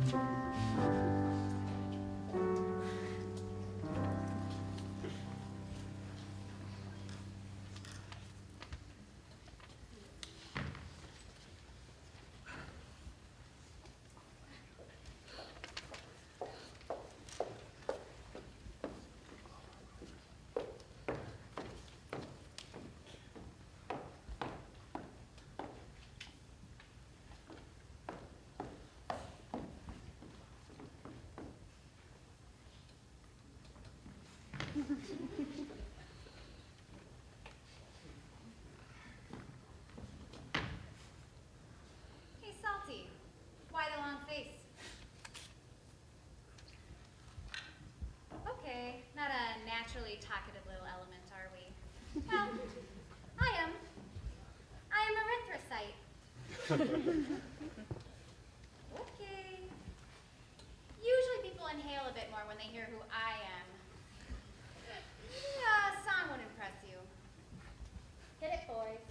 Hey, Salty. Why the long face? Okay, not a naturally talkative little element, are we? Well, I am. I am Aretha. Okay. Usually people inhale a bit more when they hear who I am. Yeah, a song would impress you. Get it, boys.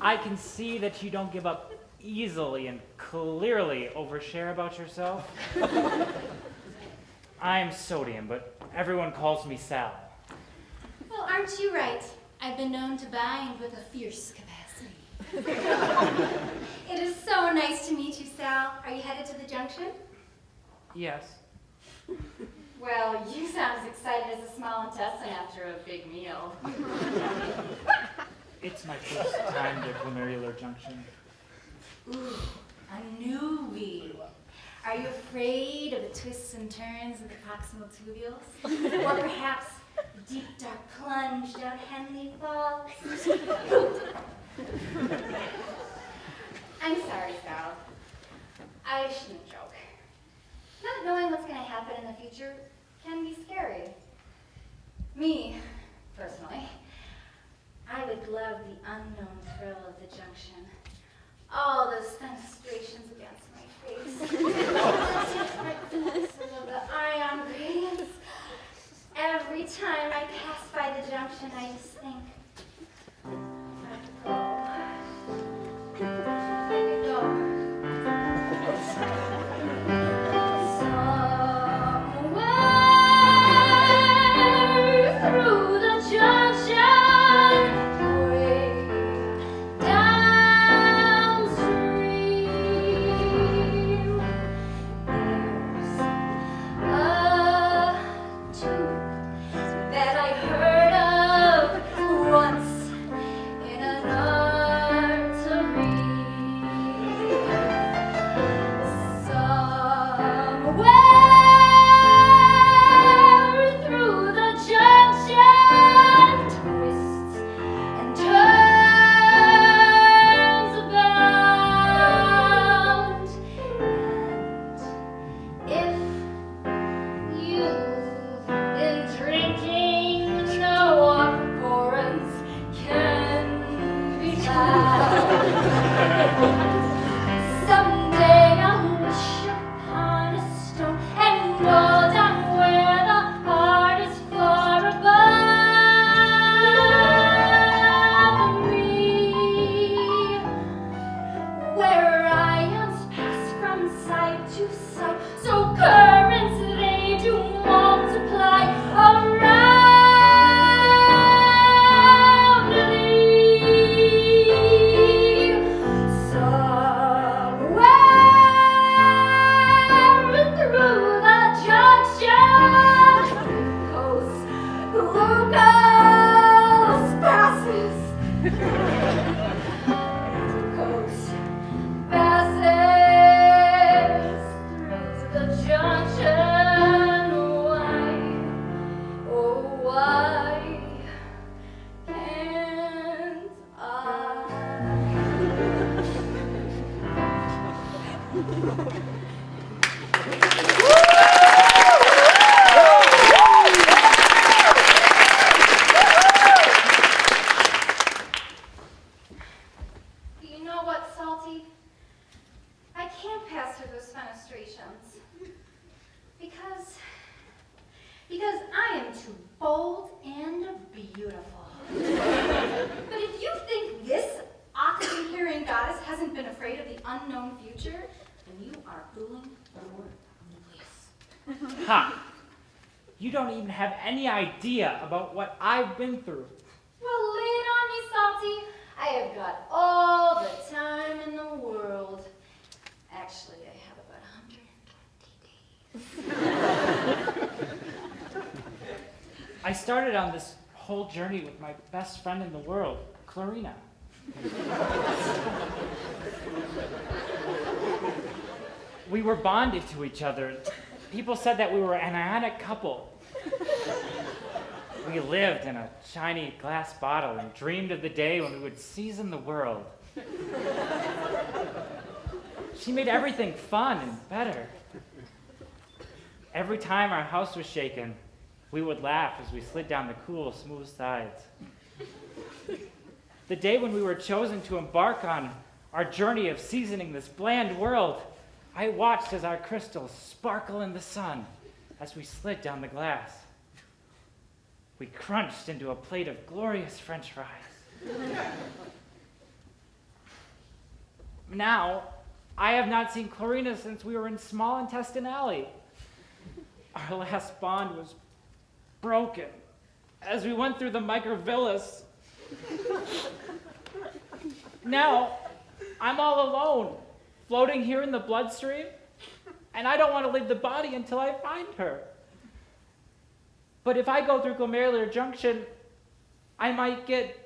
I can see that you don't give up easily and clearly overshare about yourself. I'm Sodium, but everyone calls me Sal. Well, aren't you right? I've been known to bind with a fierce capacity. It is so nice to meet you, Sal. Are you headed to the junction? Yes. Well, you sound as excited as a small intestine after a big meal. It's my first time to Glomerular Junction. Ooh, a newbie. Are you afraid of the twists and turns of the proximal tubules? Or perhaps the deep, dark plunge down Henley Falls? I'm sorry, Sal. I shouldn't joke. Not knowing what's going to happen in the future can be scary. Me, personally, I would love the unknown thrill of the junction. All those fenestrations against my face. Of the ion gradients. Every time I pass by the junction, I just think, I have to go. I could go. Through the junction, way downstream, there's a tube that I heard of Someday I'll wish upon a stone and roll down where the heart is far above me, where ions pass from side to side, so currents they do multiply around thee. Somewhere through the junction, glucose passes. Glucose passes through the junction. Why, oh why can't I? You know what, Salty? I can't pass through those fenestrations because I am too bold and beautiful. But if you think this oxygen-hearing goddess hasn't been afraid of the unknown future, then you are fooling your place. Ha! You don't even have any idea about what I've been through. Well, lay it on me, Salty. I have got all the time in the world. Actually, I have about 120 days. I started on this whole journey with my best friend in the world, Clarina. We were bonded to each other. People said that we were an ionic couple. We lived in a shiny glass bottle and dreamed of the day when we would season the world. She made everything fun and better. Every time our house was shaken, we would laugh as we slid down the cool, smooth sides. The day when we were chosen to embark on our journey of seasoning this bland world, I watched as our crystals sparkle in the sun as we slid down the glass. We crunched into a plate of glorious French fries. Now, I have not seen Clarina since we were in Small Intestine Alley. Our last bond was broken as we went through the microvillus. Now, I'm all alone, floating here in the bloodstream, and I don't want to leave the body until I find her. But if I go through Glomerular Junction, I might get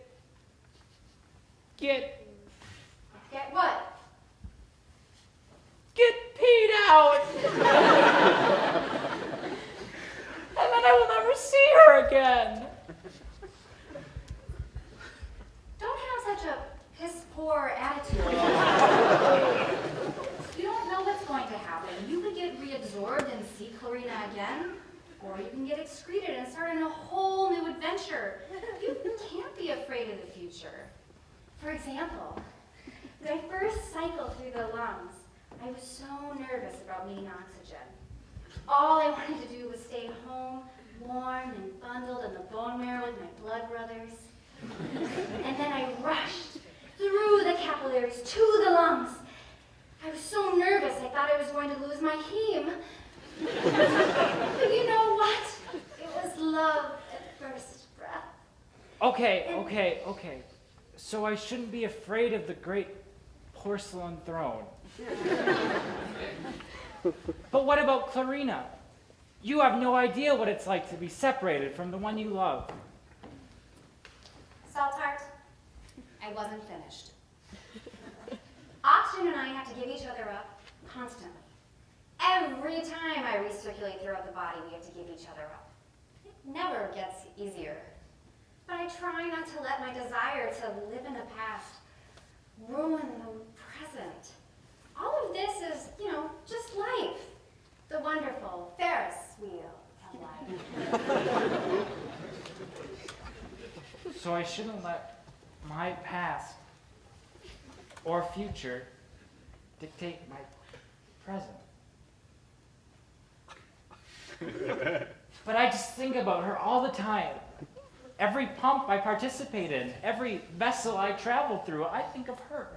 what? Get peed out! And then I will never see her again. Don't have such a piss-poor attitude. You don't know what's going to happen. You could get reabsorbed and see Clarina again, or you can get excreted and start in a whole new adventure. You can't be afraid of the future. For example, when I first cycled through the lungs, I was so nervous about needing oxygen. All I wanted to do was stay home, warm and bundled in the bone marrow with my blood brothers. And then I rushed through the capillaries to the lungs. I was so nervous I thought I was going to lose my heme. But you know what? It was love at first breath. Okay. So I shouldn't be afraid of the great porcelain throne. But what about Clarina? You have no idea what it's like to be separated from the one you love. Saltart, I wasn't finished. Oxygen and I have to give each other up constantly. Every time I recirculate throughout the body, we have to give each other up. It never gets easier. But I try not to let my desire to live in the past ruin the present. All of this is, just life. The wonderful Ferris wheel of life. So I shouldn't let my past or future dictate my present. But I just think about her all the time. Every pump I participate in, every vessel I travel through, I think of her.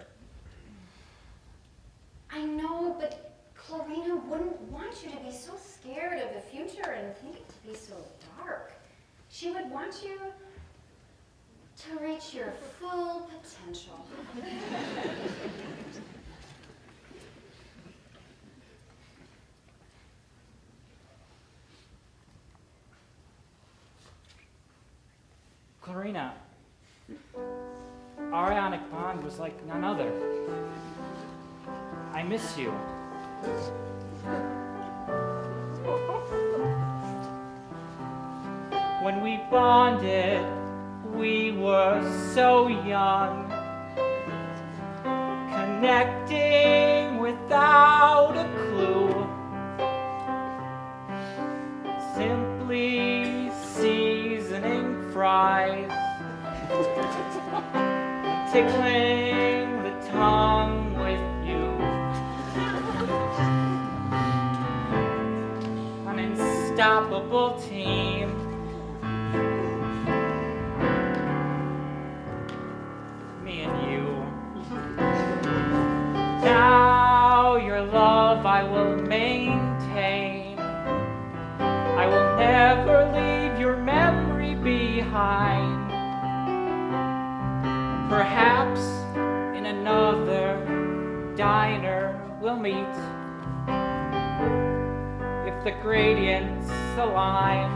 I know, but Clarina wouldn't want you to be so scared of the future and think it to be so dark. She would want you to reach your full potential. Clarina, our ionic bond was like none other. I miss you. When we bonded, we were so young, connecting without a clue, simply seasoning fries, tickling the tongue with you. An unstoppable team. Me and you. Now your love I will maintain. I will never leave your memory behind. Perhaps in another diner we'll meet, if the gradients align.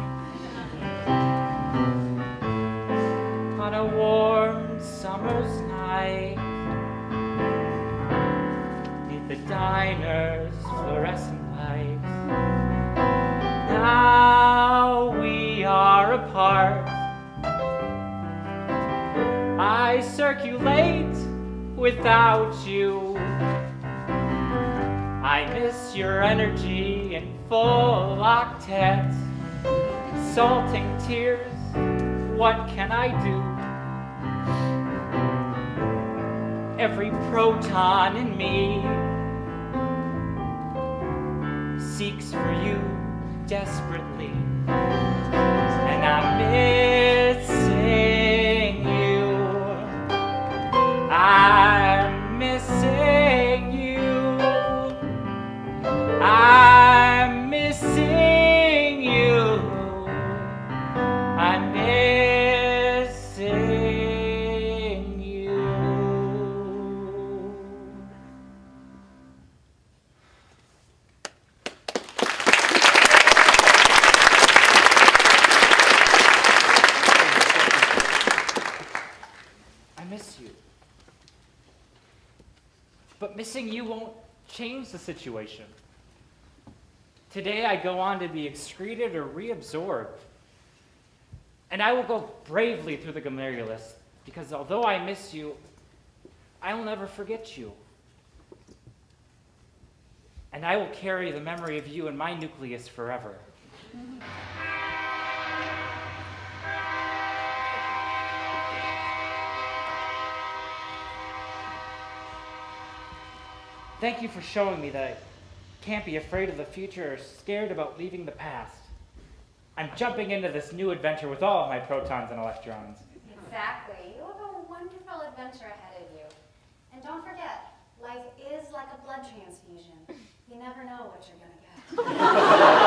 On a warm summer's night, neath the diner's fluorescent lights. Now we are apart. I circulate without you. I miss your energy in full octet. Salting tears, what can I do? Every proton in me seeks for you desperately, and I'm missing you. I'm missing you. I'm missing you. I'm missing you. I miss you. But missing you won't change the situation. Today I go on to be excreted or reabsorbed. And I will go bravely through the glomerulus, because although I miss you, I will never forget you. And I will carry the memory of you in my nucleus forever. Thank you for showing me that I can't be afraid of the future or scared about leaving the past. I'm jumping into this new adventure with all of my protons and electrons. Exactly. You have a wonderful adventure ahead of you. And don't forget, life is like a blood transfusion. You never know what you're going to get.